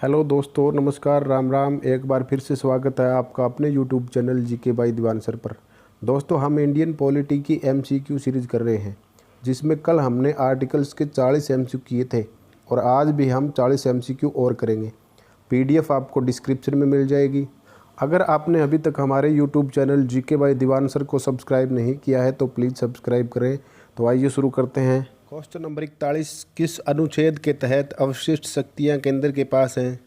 Hello दोस्तों, नमस्कार, राम राम। एक बार फिर से स्वागत है आपका अपने YouTube channel GK by Diwan sir पर। दोस्तों, हम इंडियन पॉलिटी की एमसीक्यू सीरीज़ कर रहे हैं, जिसमें कल हमने आर्टिकल्स के 40 एमसीक्यू किए थे और आज भी हम 40 एमसीक्यू और करेंगे। पीडीएफ आपको डिस्क्रिप्शन में मिल जाएगी। अगर आपने अभी तक हमारे YouTube channel GK by Diwan sir को सब्सक्राइब नहीं किया है तो प्लीज़ सब्सक्राइब करें। तो आइए शुरू करते हैं। क्वेश्चन नंबर 41, किस अनुच्छेद के तहत अवशिष्ट शक्तियां केंद्र के पास हैं?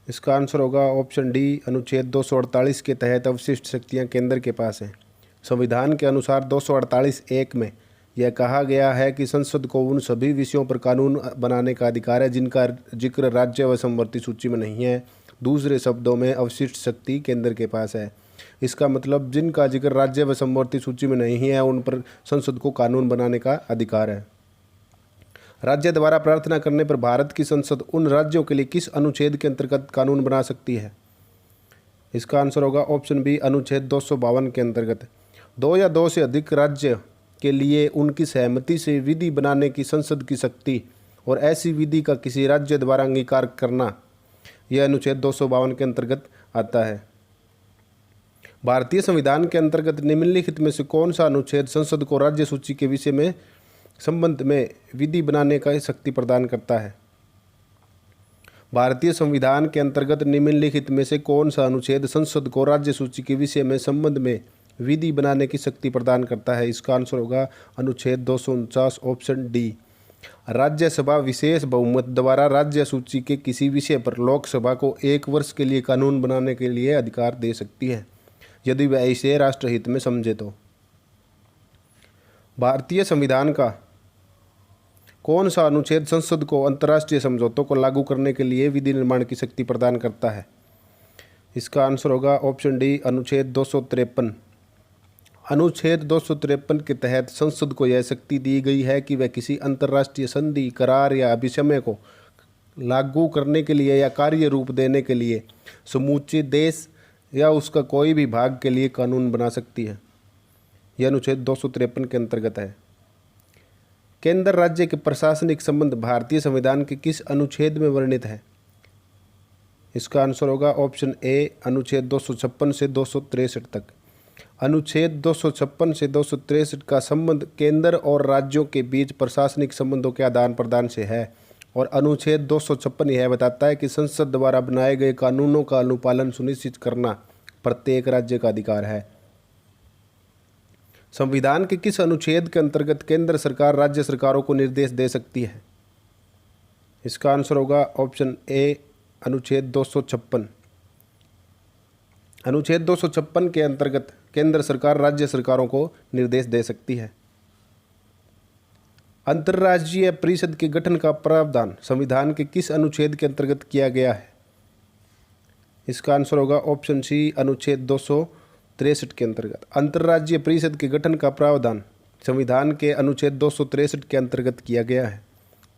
इसका आंसर होगा ऑप्शन डी, अनुच्छेद 248 के तहत अवशिष्ट शक्तियां केंद्र के पास हैं। संविधान के अनुसार 248(1) में यह कहा गया है कि संसद को उन सभी विषयों पर कानून बनाने का अधिकार है जिनका जिक्र राज्य व समवर्ती सूची में नहीं है। दूसरे शब्दों में, अवशिष्ट शक्ति केंद्र के पास है। इसका मतलब जिनका जिक्र राज्य व समवर्ती सूची में नहीं है उन पर संसद को कानून बनाने का अधिकार है। राज्य द्वारा प्रार्थना करने पर भारत की संसद उन राज्यों के लिए किस अनुच्छेद के अंतर्गत कानून बना सकती है? इसका आंसर होगा ऑप्शन बी, अनुच्छेद 252 के अंतर्गत। दो या दो से अधिक राज्य के लिए उनकी सहमति से विधि बनाने की संसद की शक्ति और ऐसी विधि का किसी राज्य द्वारा अंगीकार करना, यह अनुच्छेद 252 के अंतर्गत आता है। भारतीय संविधान के अंतर्गत निम्नलिखित में से कौन सा अनुच्छेद संसद को राज्य सूची के विषय में संबंध में विधि बनाने का शक्ति प्रदान करता है? भारतीय संविधान के अंतर्गत निम्नलिखित में से कौन सा अनुच्छेद संसद को राज्य सूची के विषय में संबंध में विधि बनाने की शक्ति प्रदान करता है? इसका आंसर होगा अनुच्छेद 249, ऑप्शन डी। राज्यसभा विशेष बहुमत द्वारा राज्य सूची के किसी विषय पर लोकसभा को 1 वर्ष के लिए कानून बनाने के लिए अधिकार दे सकती है, यदि वह इसे राष्ट्रहित में समझे तो। भारतीय संविधान का कौन सा अनुच्छेद संसद को अंतर्राष्ट्रीय समझौतों को लागू करने के लिए विधि निर्माण की शक्ति प्रदान करता है? इसका आंसर होगा ऑप्शन डी, अनुच्छेद 253। अनुच्छेद 253 के तहत संसद को यह शक्ति दी गई है कि वह किसी अंतर्राष्ट्रीय संधि, करार या अभिसमय को लागू करने के लिए या कार्य रूप देने के लिए समूचे देश या उसका कोई भी भाग के लिए कानून बना सकती है। यह अनुच्छेद 253 के अंतर्गत है। केंद्र राज्य के प्रशासनिक संबंध भारतीय संविधान के किस अनुच्छेद में वर्णित है? इसका आंसर होगा ऑप्शन ए, अनुच्छेद 256 से 263 तक। अनुच्छेद 256 से 263 का संबंध केंद्र और राज्यों के बीच प्रशासनिक संबंधों के आदान प्रदान से है और अनुच्छेद 256 यह बताता है कि संसद द्वारा बनाए गए कानूनों का अनुपालन सुनिश्चित करना प्रत्येक राज्य का अधिकार है। संविधान के किस अनुच्छेद के अंतर्गत केंद्र सरकार राज्य सरकारों को निर्देश दे सकती है? इसका आंसर होगा ऑप्शन ए, अनुच्छेद 256। अनुच्छेद 256 के अंतर्गत केंद्र सरकार राज्य सरकारों को निर्देश दे सकती है। अंतर्राज्यीय परिषद के गठन का प्रावधान संविधान के किस अनुच्छेद के अंतर्गत किया गया है? इसका आंसर होगा ऑप्शन सी, अनुच्छेद 263 के अंतर्गत। अंतर्राज्यीय परिषद के गठन का प्रावधान संविधान के अनुच्छेद 263 के अंतर्गत किया गया है।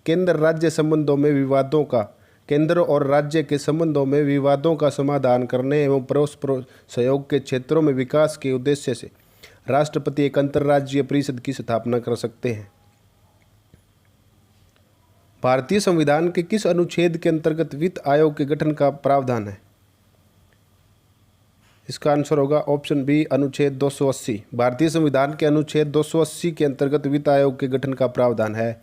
केंद्र राज्य संबंधों में विवादों का केंद्र और राज्य के संबंधों में विवादों का समाधान करने एवं परस्पर सहयोग के क्षेत्रों में विकास के उद्देश्य से राष्ट्रपति एक अंतर्राज्यीय परिषद की स्थापना कर सकते हैं। भारतीय संविधान के किस अनुच्छेद के अंतर्गत वित्त आयोग के गठन का प्रावधान है? इसका आंसर होगा ऑप्शन बी, अनुच्छेद 280। भारतीय संविधान के अनुच्छेद 280 के अंतर्गत वित्त आयोग के गठन का प्रावधान है।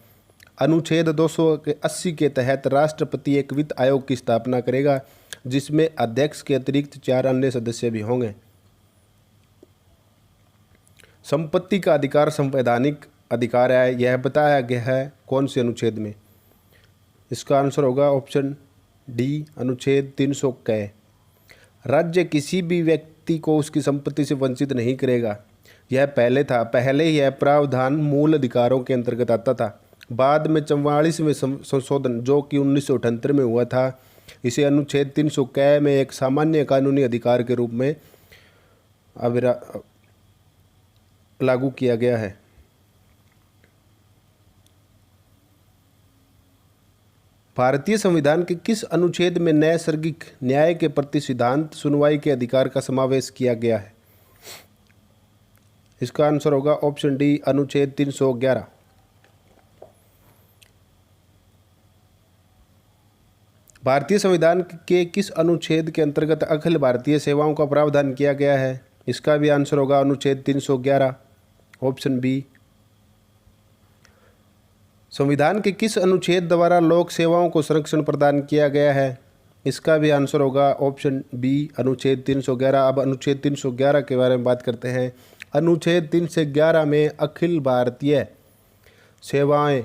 अनुच्छेद 280 के तहत राष्ट्रपति एक वित्त आयोग की स्थापना करेगा जिसमें अध्यक्ष के अतिरिक्त 4 अन्य सदस्य भी होंगे। संपत्ति का अधिकार संवैधानिक अधिकार है, यह बताया गया है कौन से अनुच्छेद में? इसका आंसर होगा ऑप्शन डी, अनुच्छेद 300 क। राज्य किसी भी व्यक्ति को उसकी संपत्ति से वंचित नहीं करेगा, यह पहले यह प्रावधान मूल अधिकारों के अंतर्गत आता था। बाद में 44वें संशोधन जो कि 1978 में हुआ था, इसे अनुच्छेद 300 क में एक सामान्य कानूनी अधिकार के रूप में लागू किया गया है। भारतीय संविधान के किस अनुच्छेद में नैसर्गिक न्याय के प्रति सिद्धांत सुनवाई के अधिकार का समावेश किया गया है? इसका आंसर होगा ऑप्शन डी, अनुच्छेद 311। भारतीय संविधान के किस अनुच्छेद के अंतर्गत अखिल भारतीय सेवाओं का प्रावधान किया गया है? इसका भी आंसर होगा अनुच्छेद 311, ऑप्शन बी। संविधान के किस अनुच्छेद द्वारा लोक सेवाओं को संरक्षण प्रदान किया गया है? इसका भी आंसर होगा ऑप्शन बी, अनुच्छेद 311। अब अनुच्छेद 311 के बारे में बात करते हैं। अनुच्छेद 311 में अखिल भारतीय सेवाएं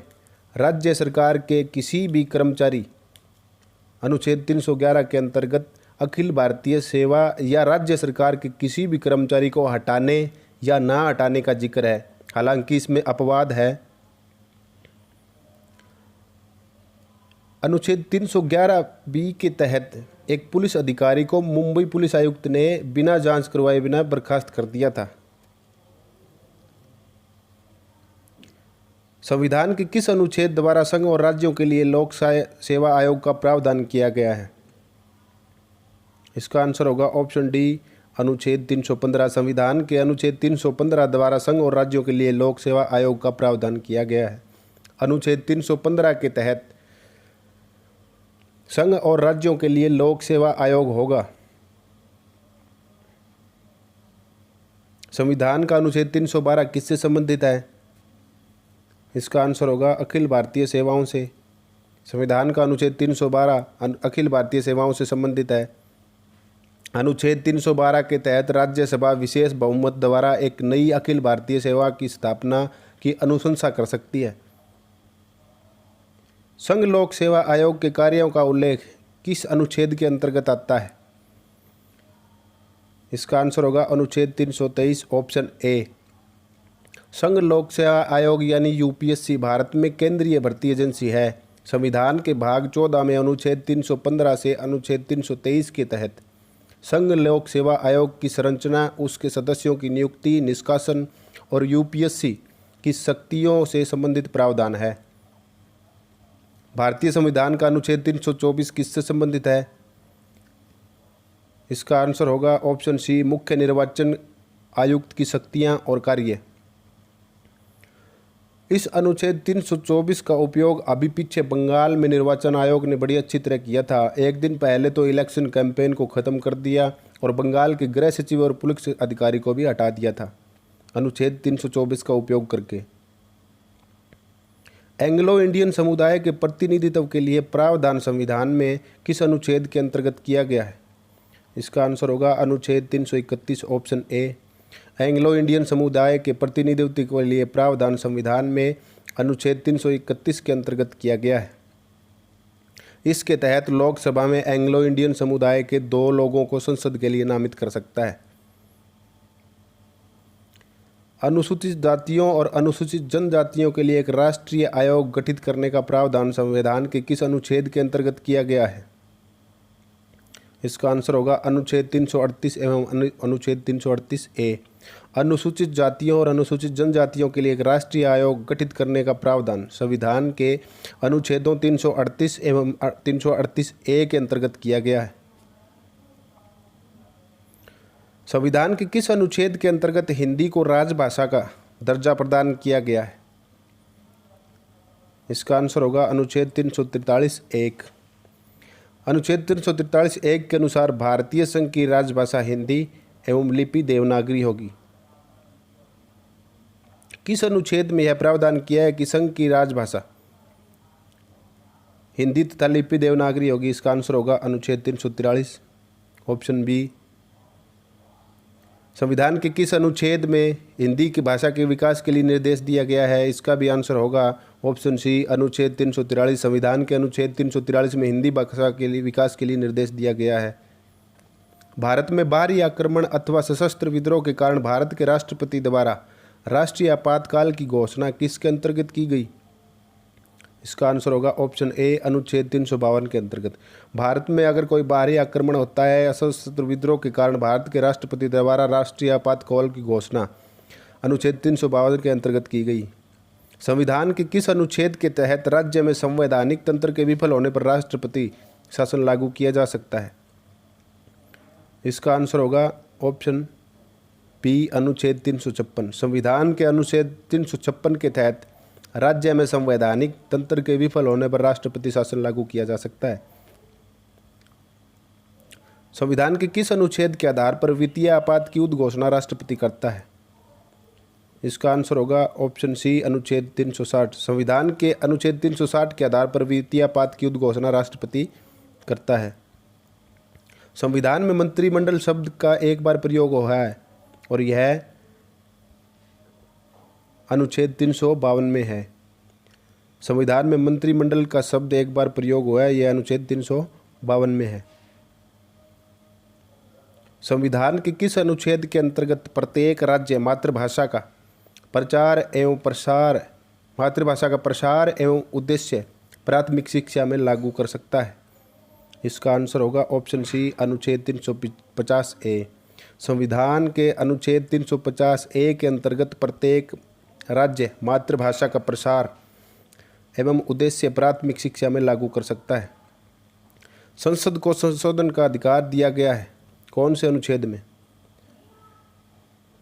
राज्य सरकार के किसी भी कर्मचारी, अनुच्छेद 311 के अंतर्गत अखिल भारतीय सेवा या राज्य सरकार के किसी भी कर्मचारी को हटाने या ना हटाने का जिक्र है। हालांकि इसमें अपवाद है। अनुच्छेद 311 बी के तहत एक पुलिस अधिकारी को मुंबई पुलिस आयुक्त ने बिना जांच करवाए बिना बर्खास्त कर दिया था। संविधान के किस अनुच्छेद द्वारा संघ और राज्यों के लिए लोक सेवा आयोग का प्रावधान किया गया है? इसका आंसर होगा ऑप्शन डी, अनुच्छेद 315। संविधान के अनुच्छेद 315 द्वारा संघ और राज्यों के लिए लोक सेवा आयोग का प्रावधान किया गया है। अनुच्छेद 315 के तहत संघ और राज्यों के लिए लोक सेवा आयोग होगा। संविधान का अनुच्छेद 312 किससे संबंधित है? इसका आंसर होगा अखिल भारतीय सेवाओं से। संविधान का अनुच्छेद 312 अखिल भारतीय सेवाओं से संबंधित है। अनुच्छेद 312 के तहत राज्यसभा विशेष बहुमत द्वारा एक नई अखिल भारतीय सेवा की स्थापना की अनुशंसा कर सकती है। संघ लोक सेवा आयोग के कार्यों का उल्लेख किस अनुच्छेद के अंतर्गत आता है? इसका आंसर होगा अनुच्छेद 323, ऑप्शन ए। संघ लोक सेवा आयोग यानी यूपीएससी भारत में केंद्रीय भर्ती एजेंसी है। संविधान के भाग 14 में अनुच्छेद 315 से अनुच्छेद 323 के तहत संघ लोक सेवा आयोग की संरचना, उसके सदस्यों की नियुक्ति, निष्कासन और यूपीएससी की शक्तियों से संबंधित प्रावधान है। भारतीय संविधान का अनुच्छेद 324 किससे संबंधित है? इसका आंसर होगा ऑप्शन सी, मुख्य निर्वाचन आयुक्त की शक्तियां और कार्य। इस अनुच्छेद 324 का उपयोग अभी पीछे बंगाल में निर्वाचन आयोग ने बड़ी अच्छी तरह किया था। एक दिन पहले तो इलेक्शन कैंपेन को ख़त्म कर दिया और बंगाल के गृह सचिव और पुलिस अधिकारी को भी हटा दिया था अनुच्छेद 324 का उपयोग करके। एंग्लो इंडियन समुदाय के प्रतिनिधित्व के लिए प्रावधान संविधान में किस अनुच्छेद के अंतर्गत किया गया है? इसका आंसर होगा अनुच्छेद 331, ऑप्शन ए। एंग्लो इंडियन समुदाय के प्रतिनिधित्व के लिए प्रावधान संविधान में अनुच्छेद 331 के अंतर्गत किया गया है। इसके तहत लोकसभा में एंग्लो इंडियन समुदाय के 2 लोगों को संसद के लिए नामित कर सकता है। अनुसूचित जातियों और अनुसूचित जनजातियों के लिए एक राष्ट्रीय आयोग गठित करने का प्रावधान संविधान के किस अनुच्छेद के अंतर्गत किया गया है? इसका आंसर होगा अनुच्छेद 338 एवं अनुच्छेद 338 ए। अनुसूचित जातियों और अनुसूचित जनजातियों के लिए एक राष्ट्रीय आयोग गठित करने का प्रावधान संविधान के अनुच्छेदों 338 एवं 338 ए के अंतर्गत किया गया है। संविधान के किस अनुच्छेद के अंतर्गत हिंदी को राजभाषा का दर्जा प्रदान किया गया है? इसका आंसर होगा अनुच्छेद 343(1). अनुच्छेद 343(1) के अनुसार भारतीय संघ की राजभाषा हिंदी एवं लिपि देवनागरी होगी। किस अनुच्छेद में यह प्रावधान किया है कि संघ की राजभाषा हिंदी तथा लिपि देवनागरी होगी? इसका आंसर होगा अनुच्छेद 343, ऑप्शन बी। संविधान के किस अनुच्छेद में हिंदी की भाषा के विकास के लिए निर्देश दिया गया है? इसका भी आंसर होगा ऑप्शन सी, अनुच्छेद 343। संविधान के अनुच्छेद 343 में हिंदी भाषा के लिए विकास के लिए निर्देश दिया गया है। भारत में बाहरी आक्रमण अथवा सशस्त्र विद्रोह के कारण भारत के राष्ट्रपति द्वारा राष्ट्रीय आपातकाल की घोषणा किसके अंतर्गत की गई? इसका आंसर होगा ऑप्शन ए, अनुच्छेद 352 के अंतर्गत। भारत में अगर कोई बाहरी आक्रमण होता है सशस्त्र विद्रोह के कारण भारत के राष्ट्रपति द्वारा राष्ट्रीय आपातकाल की घोषणा अनुच्छेद 352 के अंतर्गत की गई। संविधान के किस अनुच्छेद के तहत राज्य में संवैधानिक तंत्र के विफल होने पर राष्ट्रपति शासन लागू किया जा सकता है? इसका आंसर होगा ऑप्शन बी, अनुच्छेद 356। संविधान के अनुच्छेद 356 के तहत राज्य में संवैधानिक तंत्र के विफल होने पर राष्ट्रपति शासन लागू किया जा सकता है। संविधान के किस अनुच्छेद के आधार पर वित्तीय आपात की उद्घोषणा राष्ट्रपति करता है? इसका आंसर होगा ऑप्शन सी, अनुच्छेद 360। संविधान के अनुच्छेद 360 के आधार पर वित्तीय आपात की उद्घोषणा राष्ट्रपति करता है। संविधान में मंत्रिमंडल शब्द का एक बार प्रयोग हुआ है और यह अनुच्छेद 352 में है। संविधान में मंत्रिमंडल का शब्द एक बार प्रयोग हुआ है, यह अनुच्छेद 352 में है। संविधान के किस अनुच्छेद के अंतर्गत प्रत्येक राज्य मातृभाषा का प्रचार एवं उद्देश्य प्राथमिक शिक्षा में लागू कर सकता है? इसका आंसर होगा ऑप्शन सी, अनुच्छेद 350 संविधान के अनुच्छेद 350 के अंतर्गत प्रत्येक राज्य मातृभाषा का प्रसार एवं उद्देश्य प्राथमिक शिक्षा में लागू कर सकता है। संसद को संशोधन का अधिकार दिया गया है कौन से अनुच्छेद में?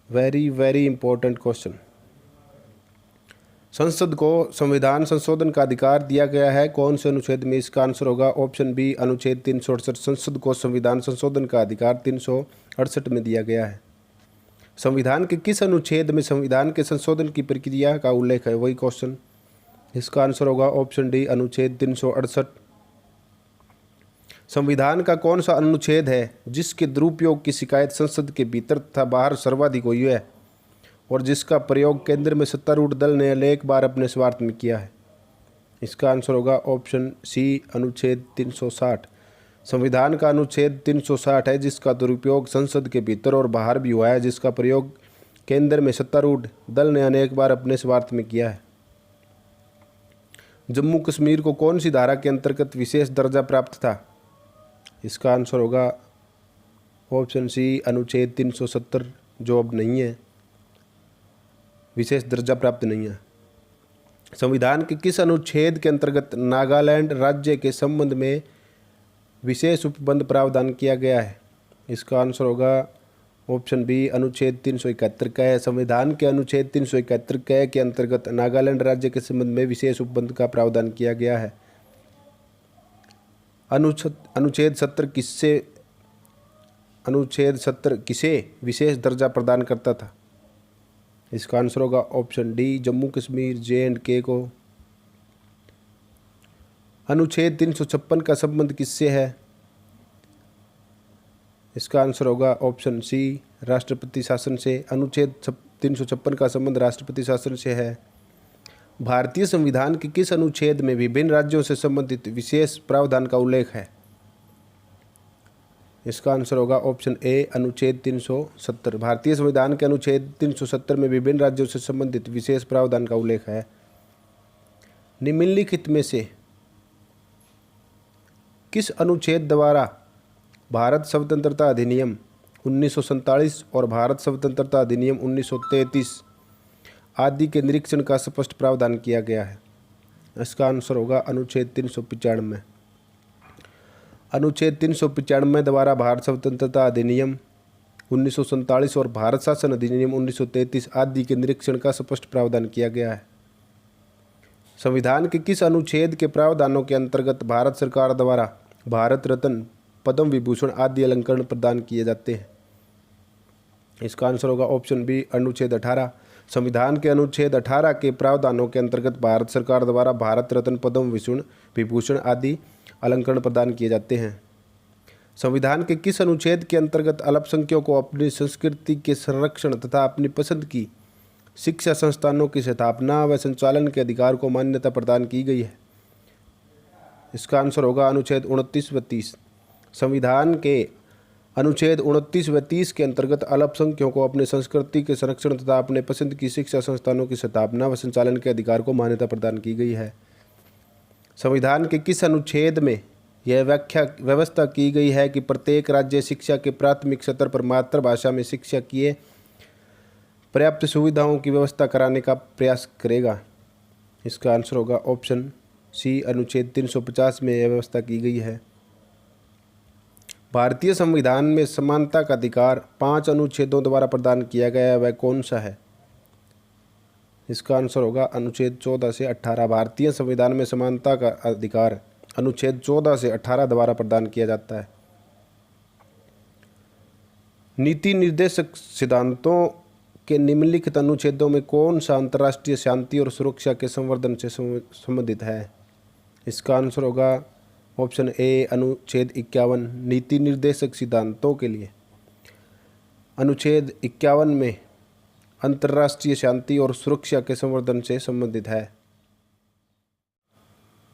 Very important question. संसद को संविधान संशोधन का अधिकार दिया गया है कौन से अनुच्छेद में? इसका आंसर होगा ऑप्शन बी, अनुच्छेद 368। संसद को संविधान संशोधन का अधिकार 368 में दिया गया है। संविधान के किस अनुच्छेद में संविधान के संशोधन की प्रक्रिया का उल्लेख है? वही क्वेश्चन। इसका आंसर होगा ऑप्शन डी, अनुच्छेद 368। संविधान का कौन सा अनुच्छेद है जिसके दुरुपयोग की शिकायत संसद के भीतर तथा बाहर सर्वाधिक हुई है और जिसका प्रयोग केंद्र में सत्तारूढ़ दल ने अनेक बार अपने स्वार्थ में किया है? इसका आंसर होगा ऑप्शन सी, अनुच्छेद 360। संविधान का अनुच्छेद 360 है जिसका दुरुपयोग संसद के भीतर और बाहर भी हुआ है, जिसका प्रयोग केंद्र में सत्तारूढ़ दल ने अनेक बार अपने स्वार्थ में किया है। जम्मू कश्मीर को कौन सी धारा के अंतर्गत विशेष दर्जा प्राप्त था? इसका आंसर होगा ऑप्शन सी, अनुच्छेद 370, जो अब नहीं है, विशेष दर्जा प्राप्त नहीं है। संविधान के किस अनुच्छेद के अंतर्गत नागालैंड राज्य के संबंध में विशेष उपबंध प्रावधान किया गया है? इसका आंसर होगा ऑप्शन बी, अनुच्छेद 371 का है। संविधान के अनुच्छेद 371 के अंतर्गत नागालैंड राज्य के संबंध में विशेष उपबंध का प्रावधान किया गया है। अनुच्छेद 70 किसे विशेष दर्जा प्रदान करता था? इसका आंसर होगा option D, Jammu Kashmir J&K को। अनुच्छेद 356 का संबंध किससे है? इसका आंसर होगा ऑप्शन सी, राष्ट्रपति शासन से। अनुच्छेद 356 का संबंध राष्ट्रपति शासन से है। भारतीय संविधान के किस अनुच्छेद में विभिन्न राज्यों से संबंधित विशेष प्रावधान का उल्लेख है? इसका आंसर होगा ऑप्शन ए, अनुच्छेद 370। भारतीय संविधान के अनुच्छेद 370 में विभिन्न राज्यों से संबंधित विशेष प्रावधान का उल्लेख है। निम्नलिखित में से किस अनुच्छेद द्वारा भारत स्वतंत्रता अधिनियम 1947 और भारत स्वतंत्रता अधिनियम 1933 आदि के निरीक्षण का स्पष्ट प्रावधान किया गया है? इसका आंसर होगा अनुच्छेद 395। अनुच्छेद 395 द्वारा भारत स्वतंत्रता अधिनियम 1947 और भारत शासन अधिनियम 1933 आदि के निरीक्षण का स्पष्ट प्रावधान किया गया है। संविधान के किस अनुच्छेद के प्रावधानों के अंतर्गत भारत सरकार द्वारा भारत रत्न, पद्म विभूषण आदि अलंकरण प्रदान किए जाते हैं? इसका आंसर होगा ऑप्शन बी, अनुच्छेद 18। संविधान के अनुच्छेद 18 के प्रावधानों के अंतर्गत भारत सरकार द्वारा भारत रत्न, पद्म विभूषण आदि अलंकरण प्रदान किए जाते हैं। संविधान के किस अनुच्छेद के अंतर्गत अल्पसंख्यकों को अपनी संस्कृति के संरक्षण तथा अपनी पसंद की शिक्षा संस्थानों की स्थापना व संचालन के अधिकार को मान्यता प्रदान की गई है? इसका आंसर होगा अनुच्छेद 29 व 30। संविधान के अनुच्छेद 29 व 30 के अंतर्गत अल्पसंख्यकों को अपने संस्कृति के संरक्षण तथा अपने पसंद की शिक्षा संस्थानों की स्थापना व संचालन के अधिकार को मान्यता प्रदान की गई है। संविधान के किस अनुच्छेद में यह व्यवस्था की गई है कि प्रत्येक राज्य शिक्षा के प्राथमिक स्तर पर मातृभाषा में शिक्षा किए पर्याप्त सुविधाओं की व्यवस्था कराने का प्रयास करेगा? इसका आंसर होगा ऑप्शन सी, अनुच्छेद 350 में यह व्यवस्था की गई है। भारतीय संविधान में समानता का अधिकार 5 अनुच्छेदों द्वारा प्रदान किया गया है, वह कौन सा है? इसका आंसर होगा अनुच्छेद 14 से 18। भारतीय संविधान में समानता का अधिकार अनुच्छेद 14 से 18 द्वारा प्रदान किया जाता है। नीति निर्देशक सिद्धांतों के निम्नलिखित अनुच्छेदों में कौन सा अंतर्राष्ट्रीय शांति और सुरक्षा के संवर्धन से संबंधित है? इसका आंसर होगा ऑप्शन ए अनुच्छेद 51। नीति निर्देशक सिद्धांतों के लिए अनुच्छेद 51 में अंतर्राष्ट्रीय शांति और सुरक्षा के संवर्धन से संबंधित है।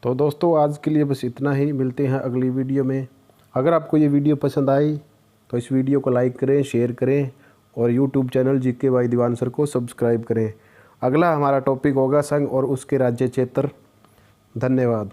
तो दोस्तों आज के लिए बस इतना ही, मिलते हैं अगली वीडियो में। अगर आपको ये वीडियो पसंद आई तो इस वीडियो को लाइक करें, शेयर करें और YouTube channel GK by Diwan sir को सब्सक्राइब करें। अगला हमारा टॉपिक होगा संघ और उसके राज्य क्षेत्र। धन्यवाद।